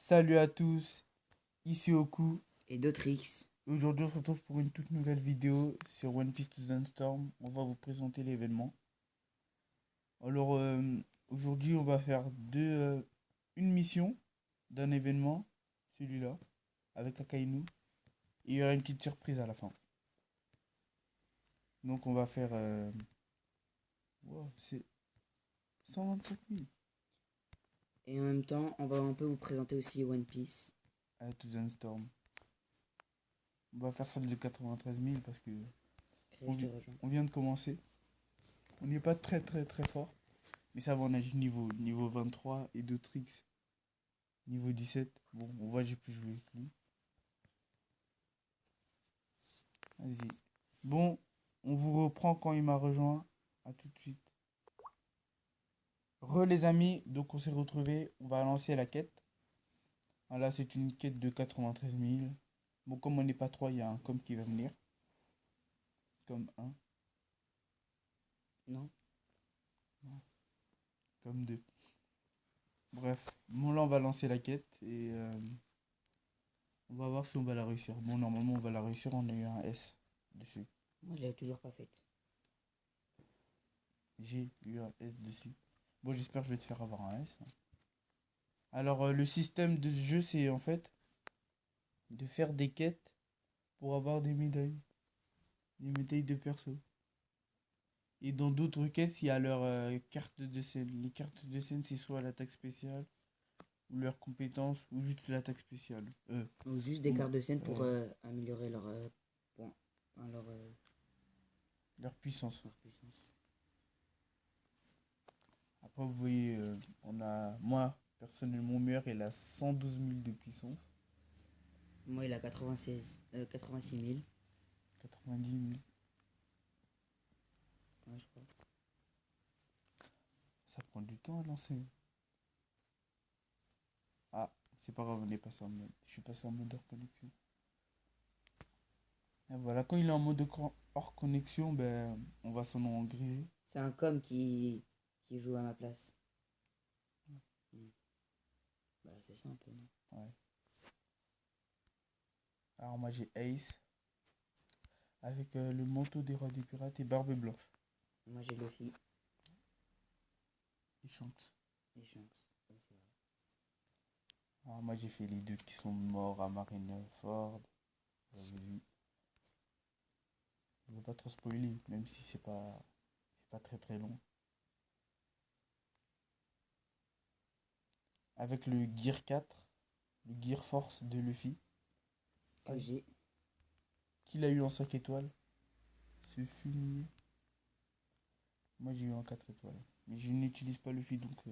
Salut à tous, ici Oku. Et d'autres X. Aujourd'hui, on se retrouve pour une toute nouvelle vidéo sur One Piece to Storm. On va vous présenter l'événement. Alors, aujourd'hui, on va faire une mission d'un événement, celui-là, avec Akainu. Et il y aura une petite surprise à la fin. Donc, on va faire. Wow, c'est 125 000 Et en même temps, on va un peu vous présenter aussi One Piece. à To Storm. On va faire celle de 93 000 parce que Créé, je te rejoins. on vient de commencer. On n'est pas très très très fort. Mais ça va, on a du niveau 23 et de tricks niveau 17. Bon, on voit, j'ai plus joué avec lui. Vas-y. Bon, on vous reprend quand il m'a rejoint. À tout de suite. Les amis, donc on s'est retrouvés. On va lancer la quête. Ah, là, c'est une quête de 93 000. Bon, comme on n'est pas 3, il y a un com qui va venir. Comme 1. Non. Comme 2. Bref, bon là on va lancer la quête et on va voir si on va la réussir. Bon, normalement on va la réussir, on a eu un S dessus. Moi, je l'ai toujours pas faite. J'ai eu un S dessus. Bon, j'espère que je vais te faire avoir un S. Alors, le système de ce jeu, c'est en fait de faire des quêtes pour avoir des médailles. Des médailles de perso. Et dans d'autres quêtes, il y a leur carte de scène. Les cartes de scène, c'est soit l'attaque spéciale, ou leurs compétences, ou juste l'attaque spéciale. Ou juste des Ou, cartes de scène pour améliorer leur point. Enfin, leur puissance. leur puissance. Après, vous voyez, moi, personnellement, mon meilleur, il a 112 000 de puissance. Moi, il a 86 000. 90 000. Ouais, je crois. Ça prend du temps à lancer. Ah, c'est pas grave, on est passé en mode. Je suis passé en mode hors connexion. Et voilà, quand il est en mode hors connexion, ben, on va son nom en grisé. C'est un com qui joue à ma place. Bah, c'est ça un peu, non? Ouais. Alors, moi, j'ai Ace. Avec le manteau des rois des pirates et barbe blanche. Moi, j'ai Luffy Et Shanks. et Shanks. Ouais, c'est vrai. Alors, moi, j'ai fait les deux qui sont morts à Marineford. Vous avez vu. Je ne veux pas trop spoiler, même si c'est pas très très long. Avec le Gear 4, le Gear Force de Luffy. Que j'ai. Qu'il a eu en 5 étoiles. Ce fumier. Moi j'ai eu en 4 étoiles. Mais je n'utilise pas Luffy donc.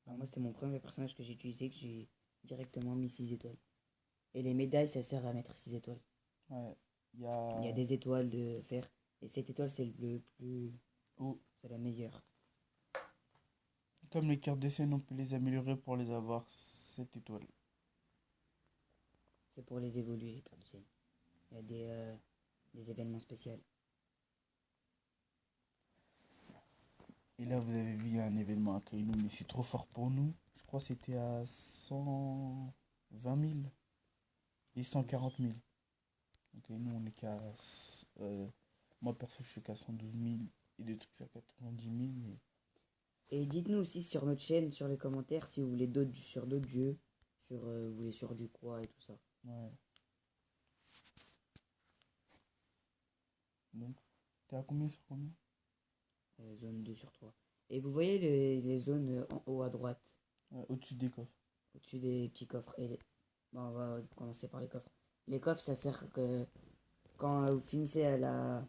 Bah, moi, c'était mon premier personnage que j'ai utilisé, que j'ai directement mis 6 étoiles. Et les médailles, ça sert à mettre 6 étoiles. Ouais. Il y Il y a a. des étoiles de fer. Et cette étoile, c'est le plus. Oh. C'est la meilleure. Comme les cartes de scène, on peut les améliorer pour les avoir 7 étoiles. C'est pour les évoluer, les cartes de scène. Il y a des événements spéciaux. Et là, vous avez vu, il y a un événement à Kainu, mais c'est trop fort pour nous. Je crois que c'était à 120 000 et 140 000. Donc, nous, on est qu'à. Moi, perso, je suis qu'à 112 000 et des trucs à 90 000. Mais... Et dites-nous aussi sur notre chaîne, sur les commentaires, si vous voulez sur d'autres jeux. Vous voulez sur du quoi et tout ça. Ouais. Donc, t'es à combien sur combien? Zone 2 sur 3. Et vous voyez les zones en haut à droite, Ouais, au-dessus des coffres. au-dessus des petits coffres. Bon, on va commencer par les coffres. Les coffres, ça sert que quand vous finissez la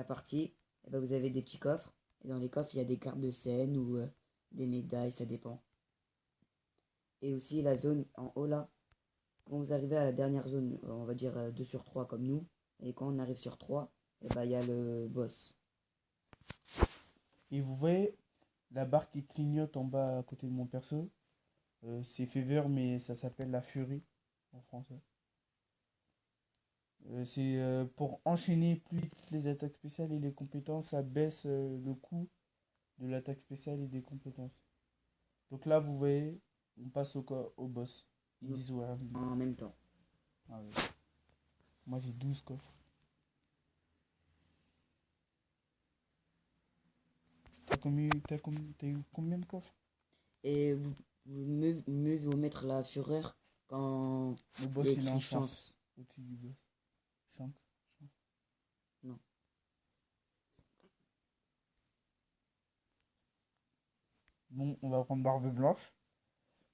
partie, eh ben, vous avez des petits coffres. Et dans les coffres, il y a des cartes de scène ou des médailles, ça dépend. Et aussi la zone en haut là, quand vous arrivez à la dernière zone, on va dire 2 sur 3 comme nous, et quand on arrive sur 3, et ben, il y a le boss. Et vous voyez la barre qui clignote en bas à côté de mon perso. C'est Fever, mais ça s'appelle la Furie en français. C'est pour enchaîner plus vite les attaques spéciales et les compétences, ça baisse le coût de l'attaque spéciale et des compétences. Donc là, vous voyez, on passe au boss. Ils Nous- disent ouais. En même temps. Ah ouais. Moi, j'ai 12 coffres. T'as eu combien de coffres? Et mieux vaut mettre la fureur quand Le il boss, y a il est en écrit chance. chance. Au-dessus du boss. Chance. Non. Bon, on va prendre Barbe Blanche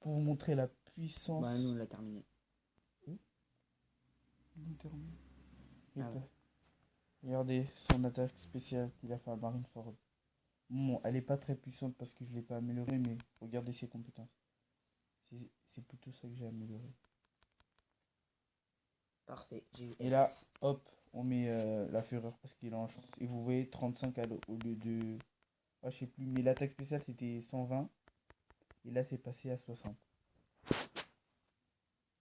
pour vous montrer la Bah, nous, on puissance. l'a terminé. Et Ah ouais. regardez son attaque spéciale qu'il a fait à Marineford. Bon, elle est pas très puissante parce que je l'ai pas améliorée, mais regardez ses compétences. C'est plutôt ça que j'ai amélioré. Parfait. J'ai eu Et là, S. hop, on met la fureur parce qu'il est en chance. Et vous voyez 35 au lieu de... Ah, je sais plus, mais l'attaque spéciale c'était 120. Et là, c'est passé à 60.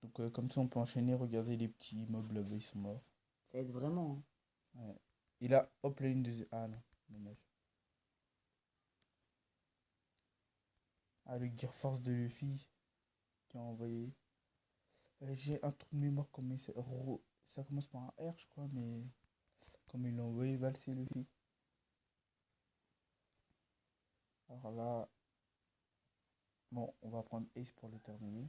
Donc comme ça, on peut enchaîner. Regardez les petits mobs là-bas, ils sont morts. Ça aide vraiment. Ouais. Et là, hop, là, une deuxième... Ah non, dommage. Ah, le Gear Force de Luffy qui a envoyé. J'ai un trou de mémoire comme ça commence par un R, je crois, mais comme il l'a envoyé valser Luffy. Alors là, bon, on va prendre Ace pour le terminer.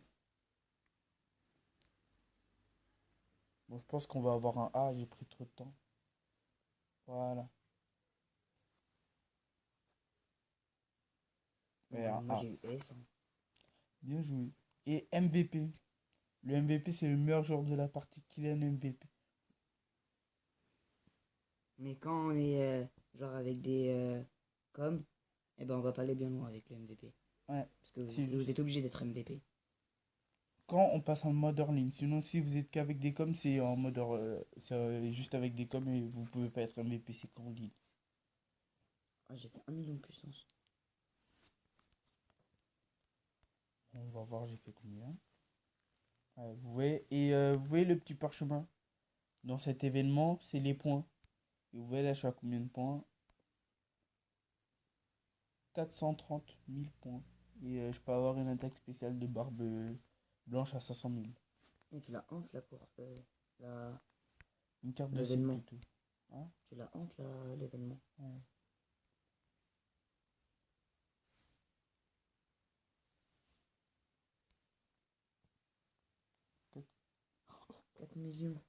Bon, je pense qu'on va avoir un A, j'ai pris trop de temps. Voilà. Et Ouais, un moi, A. j'ai eu S. Hein. Bien joué. Et MVP. Le MVP, c'est le meilleur joueur de la partie. Kylian MVP. Mais quand on est genre avec des coms, eh ben, on va pas aller bien loin avec le MVP. Ouais. Parce que C'est vous juste. êtes obligé d'être MVP. Quand on passe en mode hors ligne. Sinon, si vous êtes qu'avec des coms, c'est en mode c'est juste avec des coms et vous pouvez pas être MVP, c'est qu'en ligne. Ah, j'ai fait 1 million de puissance. On va voir, j'ai fait combien. Ouais, vous voyez, et vous voyez le petit parchemin. Dans cet événement, c'est les points. Et vous voyez là, je suis à combien de points? 430 000 points. Et je peux avoir une attaque spéciale de Barbe Blanche à 500 000. Et tu la hantes là pour la Une carte de cible l'événement. plutôt. Hein? Tu la hantes là l'événement. Ouais. 4 millions.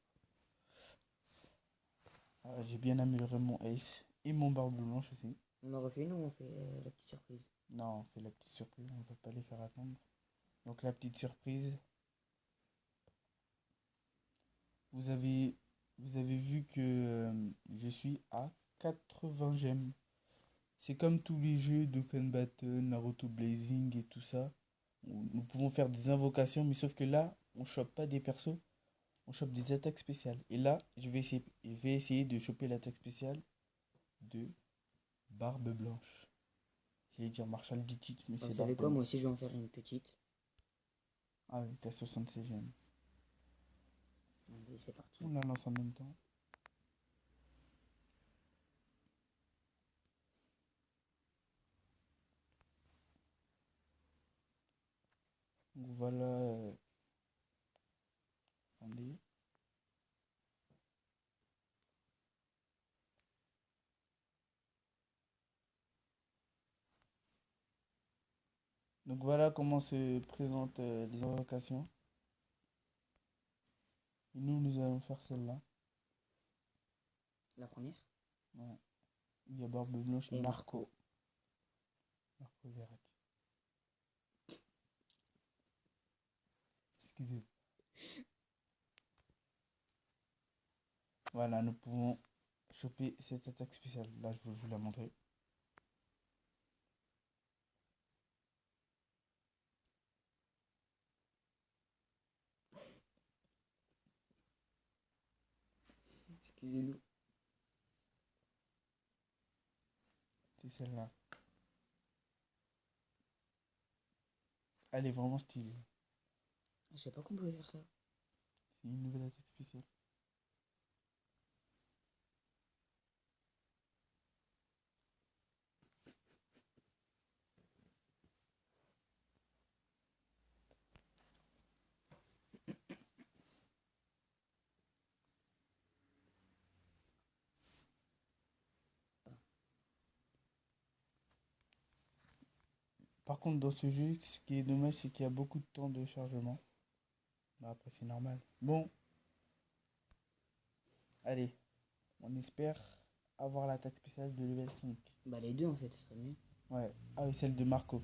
Ah, j'ai bien amélioré mon Ace. Et mon Barbe Blanche aussi. On en refait une ou on fait la petite surprise? Non, on fait la petite surprise. On va pas les faire attendre. Donc la petite surprise. Vous avez, vous avez vu que je suis à 80 gemmes. C'est comme tous les jeux Dokkan Battle, Naruto Blazing et tout ça. Nous pouvons faire des invocations, mais sauf que là, on chope pas des persos, on chope des attaques spéciales. Et là, je vais essayer de choper l'attaque spéciale de Barbe Blanche. J'allais dire Marshall Dittit, mais Bah, c'est vous savez Barbe quoi, moi Blanche. aussi je vais en faire une petite. Ah oui, t'as 76 gemmes. Allez, c'est parti. On la lance en même temps. Donc voilà. Attendez. Donc voilà comment se présentent les invocations. Et nous allons faire celle-là. La première. Ouais. Il y a Barbe Blanche et Et Marco. Marco. Marco Verac. Excusez. Voilà, nous pouvons choper cette attaque spéciale. Là, je vais vous la montrer. Excusez-nous. C'est celle-là. Elle est vraiment stylée. Je sais pas qu'on pouvait faire ça. C'est une nouvelle attaque spéciale. Par contre, dans ce jeu, ce qui est dommage, c'est qu'il y a beaucoup de temps de chargement. Bah, après, c'est normal. Bon, allez, on espère avoir l'attaque spéciale de level 5. Bah les deux en fait, ce serait mieux. Ouais. Ah oui, celle de Marco.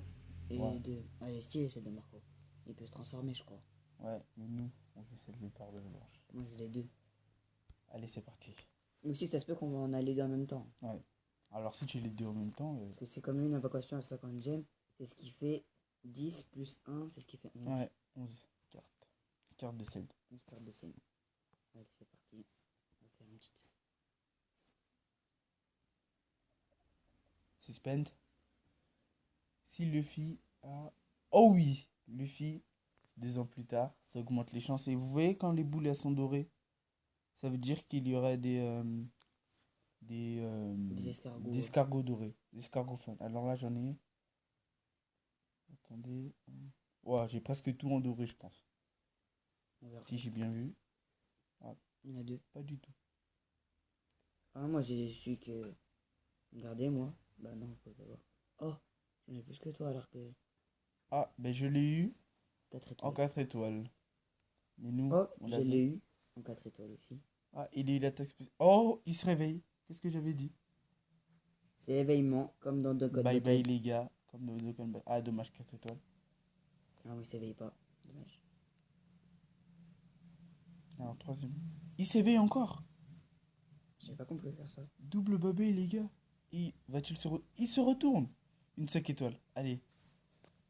Et Ouais. de... Ah, elle est stylée celle de Marco. Il peut se transformer je crois. Ouais, mais nous, on fait celle de Barbe Blanche. Moi j'ai les deux. Allez, c'est parti. Mais aussi ça se peut qu'on va en aller les deux en même temps. Ouais. Alors, si tu les deux en même temps, Parce que c'est comme une invocation à 50 gemmes. C'est ce qui fait 10 plus 1, c'est ce qui fait 11. ouais, 11 cartes. Carte de scène. 11 cartes de scène. Allez c'est parti. On va faire une petite... Suspend. Si Luffy a... Oh oui, Luffy, 2 ans plus tard, ça augmente les chances. Et vous voyez quand les boules elles sont dorées, ça veut dire qu'il y aurait Des escargots. des escargots dorés, des escargots fun. Alors là j'en ai... Attendez. Ouais, j'ai presque tout en doré, je pense. On verra. Si j'ai bien vu. Il y en a deux. Pas du tout. Ah moi j'ai su que... Regardez moi. Bah non, on peut pas voir. Oh, j'en ai plus que toi alors que... Ah, ben je l'ai eu 4 en étoiles. 4 étoiles. Mais nous, Oh, on je l'a l'ai vu. eu en 4 étoiles aussi. Ah, il a eu l'attaque spéciale. Oh, il se réveille. Qu'est-ce que j'avais dit? C'est éveillement, comme dans Dokkan Bye bye Battle. les gars. Comme dans Dokkan Battle. Ah, dommage, 4 étoiles. Ah oui, il s'éveille pas. Dommage. Alors, troisième. Il s'éveille encore. Je savais pas qu'on pouvait faire ça. Double babé les gars. Va-t-il il se retourne. Une 5 étoiles. Allez.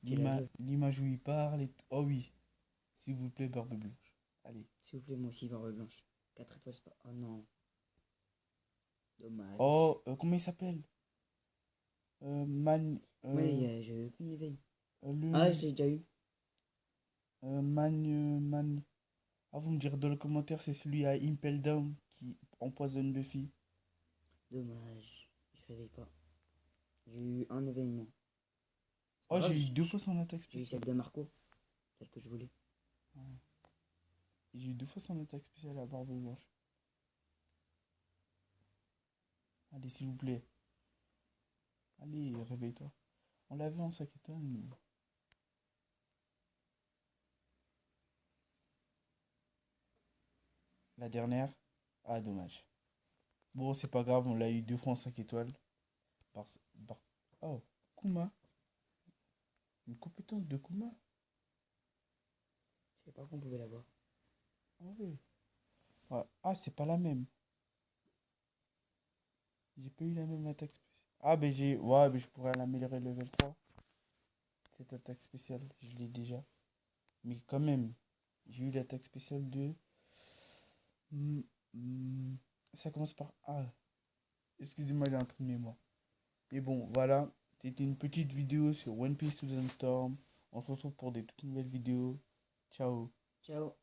Qu'il a vu. L'image où il parle. Oh oui. S'il vous plaît, Barbe Blanche. Allez. S'il vous plaît, moi aussi, barbe blanche. 4 étoiles, c'est pas... Oh non. Dommage. Oh, comment il s'appelle? Man. Oui, j'ai eu aucune éveil. Le. Ah, je l'ai déjà eu. Man. Ah, vous me direz dans le commentaire, c'est celui à Impel Down qui empoisonne Luffy. Dommage. Il se réveille pas. J'ai eu un événement. Oh, j'ai eu 2 fois son attaque J'ai eu spéciale. celle de Marco. Celle que je voulais. J'ai eu 2 fois son attaque spéciale à Barbe Blanche. Allez, s'il vous plaît. Allez, réveille-toi. On l'a vu en 5 étoiles, nous. La dernière. Ah, dommage. Bon, c'est pas grave, on l'a eu 2 fois en 5 étoiles. Oh, Kuma. Une compétence de Kuma. Je savais pas qu'on pouvait l'avoir. Ah oui. Ouais. Ah, c'est pas la même. J'ai pas eu la même attaque spéciale. Ah, ben j'ai. Ouais, mais je pourrais l'améliorer level 3. Cette attaque spéciale, je l'ai déjà. Mais quand même, j'ai eu l'attaque spéciale de. Hmm, hmm, Ça commence par A. Excusez-moi, j'ai un trou de mémoire. Mais bon, voilà. C'était une petite vidéo sur One Piece to the Storm. On se retrouve pour des toutes nouvelles vidéos. Ciao. Ciao.